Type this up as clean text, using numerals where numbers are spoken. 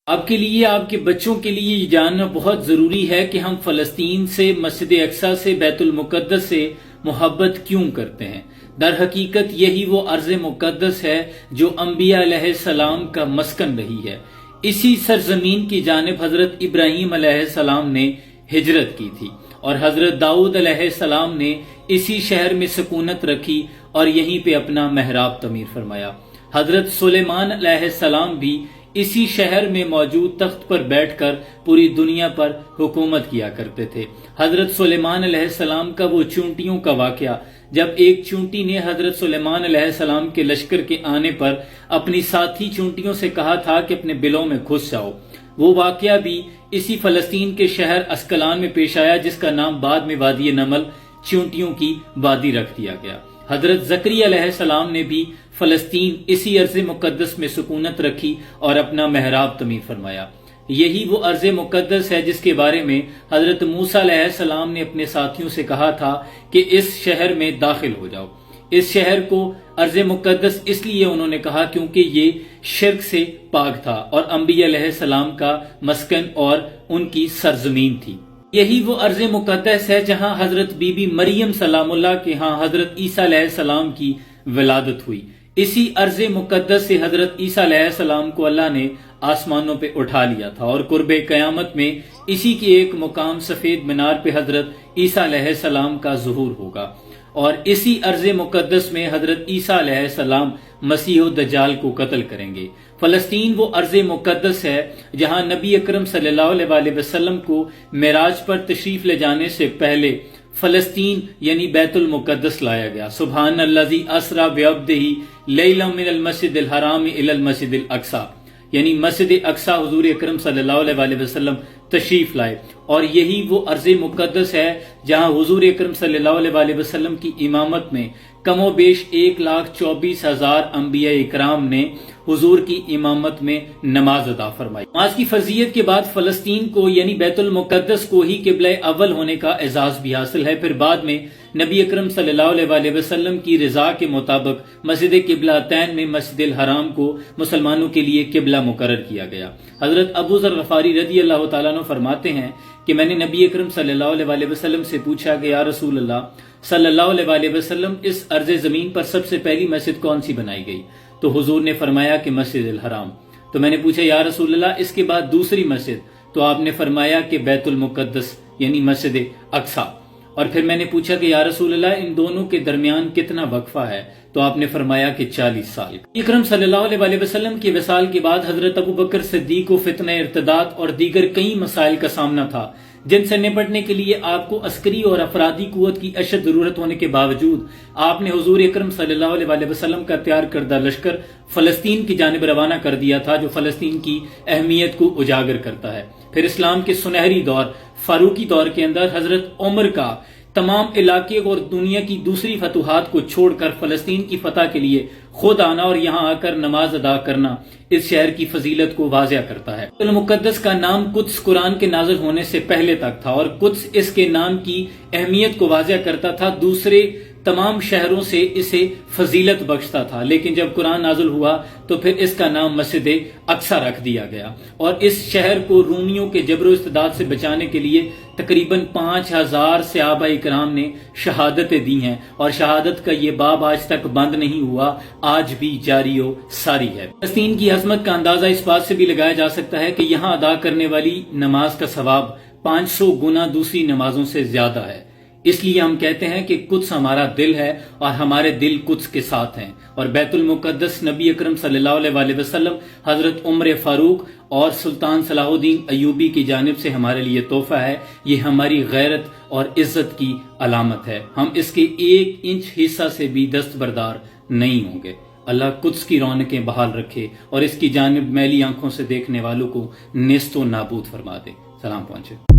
آپ کے لیے، آپ کے بچوں کے لیے یہ جاننا بہت ضروری ہے کہ ہم فلسطین سے، مسجد اقصی سے، بیت المقدس سے محبت کیوں کرتے ہیں۔ در حقیقت یہی وہ ارض مقدس ہے جو انبیاء علیہ السلام کا مسکن رہی ہے۔ اسی سرزمین کی جانب حضرت ابراہیم علیہ السلام نے ہجرت کی تھی، اور حضرت داؤد علیہ السلام نے اسی شہر میں سکونت رکھی اور یہیں پہ اپنا محراب تعمیر فرمایا۔ حضرت سلیمان علیہ السلام بھی اسی شہر میں موجود تخت پر بیٹھ کر پوری دنیا پر حکومت کیا کرتے تھے۔ حضرت سلیمان علیہ السلام کا وہ چونٹیوں کا واقعہ، جب ایک چونٹی نے حضرت سلیمان علیہ السلام کے لشکر کے آنے پر اپنی ساتھی چونٹیوں سے کہا تھا کہ اپنے بلوں میں گھس جاؤ، وہ واقعہ بھی اسی فلسطین کے شہر اسکلان میں پیش آیا، جس کا نام بعد میں وادی نمل، چونٹیوں کی وادی رکھ دیا گیا۔ حضرت زکریا علیہ السلام نے بھی فلسطین، اسی ارض مقدس میں سکونت رکھی اور اپنا محراب تعمیر فرمایا۔ یہی وہ ارض مقدس ہے جس کے بارے میں حضرت موسیٰ علیہ السلام نے اپنے ساتھیوں سے کہا تھا کہ اس شہر میں داخل ہو جاؤ۔ اس شہر کو ارض مقدس اس لیے انہوں نے کہا کیونکہ یہ شرک سے پاک تھا اور انبیاء علیہ السلام کا مسکن اور ان کی سرزمین تھی۔ یہی وہ ارض مقدس ہے جہاں حضرت بی بی مریم سلام اللہ کے ہاں حضرت عیسیٰ علیہ السلام کی ولادت ہوئی۔ اسی ارض مقدس سے حضرت عیسیٰ علیہ السلام کو اللہ نے آسمانوں پہ اٹھا لیا تھا، اور قرب قیامت میں اسی کی ایک مقام سفید مینار پہ حضرت عیسیٰ علیہ السلام کا ظہور ہوگا، اور اسی ارض مقدس میں حضرت عیسیٰ علیہ السلام مسیح الدجال کو قتل کریں گے۔ فلسطین وہ ارض مقدس ہے جہاں نبی اکرم صلی اللہ علیہ وسلم کو معراج پر تشریف لے جانے سے پہلے فلسطین یعنی بیت المقدس لایا گیا۔ سبحان الذی اسری بعبدہ لیلا من المسجد الحرام الی المسجد الاقصی، یعنی مسجد اقصی حضور اکرم صلی اللہ علیہ وسلم تشریف لائے، اور یہی وہ ارض مقدس ہے جہاں حضور اکرم صلی اللہ علیہ وسلم کی امامت میں کم و بیش 1,24,000 انبیاء اکرام نے حضور کی امامت میں نماز ادا فرمائی۔ نماز کی فرضیت کے بعد فلسطین کو یعنی بیت المقدس کو ہی قبلہ اول ہونے کا اعزاز بھی حاصل ہے۔ پھر بعد میں نبی اکرم صلی اللہ علیہ وسلم کی رضا کے مطابق مسجد قبلتین میں مسجد الحرام کو مسلمانوں کے لیے قبلہ مقرر کیا گیا۔ حضرت ابو ذر غفاری رضی اللہ تعالیٰ عنہ فرماتے ہیں کہ میں نے نبی اکرم صلی اللہ علیہ وسلم سے پوچھا کہ یا رسول اللہ صلی اللہ علیہ وسلم، اس ارض زمین پر سب سے پہلی مسجد کون سی بنائی گئی؟ تو حضور نے فرمایا کہ مسجد الحرام۔ تو میں نے پوچھا یا رسول اللہ اس کے بعد دوسری مسجد؟ تو آپ نے فرمایا کہ بیت المقدس یعنی مسجد اقصی۔ اور پھر میں نے پوچھا کہ یا رسول اللہ ان دونوں کے درمیان کتنا وقفہ ہے؟ تو آپ نے فرمایا کہ 40 سال۔ اکرم صلی اللہ علیہ وسلم کے وصال کے بعد حضرت ابو بکر صدیق کو فتنہ ارتداد اور دیگر کئی مسائل کا سامنا تھا، جن سے نپٹنے کے لیے آپ کو عسکری اور افرادی قوت کی اشد ضرورت ہونے کے باوجود آپ نے حضور اکرم صلی اللہ علیہ وسلم کا تیار کردہ لشکر فلسطین کی جانب روانہ کر دیا تھا، جو فلسطین کی اہمیت کو اجاگر کرتا ہے۔ پھر اسلام کے سنہری دور فاروقی دور کے اندر حضرت عمر کا تمام علاقے اور دنیا کی دوسری فتوحات کو چھوڑ کر فلسطین کی فتح کے لیے خود آنا اور یہاں آ کر نماز ادا کرنا اس شہر کی فضیلت کو واضح کرتا ہے۔ المقدس کا نام قدس قرآن کے نازل ہونے سے پہلے تک تھا، اور قدس اس کے نام کی اہمیت کو واضح کرتا تھا، دوسرے تمام شہروں سے اسے فضیلت بخشتا تھا، لیکن جب قرآن نازل ہوا تو پھر اس کا نام مسجد اقصی رکھ دیا گیا، اور اس شہر کو رومیوں کے جبر و استبداد سے بچانے کے لیے تقریباً 5,000 صحابہ اکرام نے شہادتیں دی ہیں، اور شہادت کا یہ باب آج تک بند نہیں ہوا، آج بھی جاری و ساری ہے۔ فلسطین کی عظمت کا اندازہ اس بات سے بھی لگایا جا سکتا ہے کہ یہاں ادا کرنے والی نماز کا ثواب 500 گنا دوسری نمازوں سے زیادہ ہے۔ اس لیے ہم کہتے ہیں کہ قدس ہمارا دل ہے اور ہمارے دل قدس کے ساتھ ہیں، اور بیت المقدس نبی اکرم صلی اللہ علیہ وسلم، حضرت عمر فاروق اور سلطان صلاح الدین ایوبی کی جانب سے ہمارے لیے تحفہ ہے۔ یہ ہماری غیرت اور عزت کی علامت ہے، ہم اس کے 1 انچ حصہ سے بھی دستبردار نہیں ہوں گے۔ اللہ قدس کی رونقیں بحال رکھے اور اس کی جانب میلی آنکھوں سے دیکھنے والوں کو نیست و نابود فرما دے۔ سلام پہنچے۔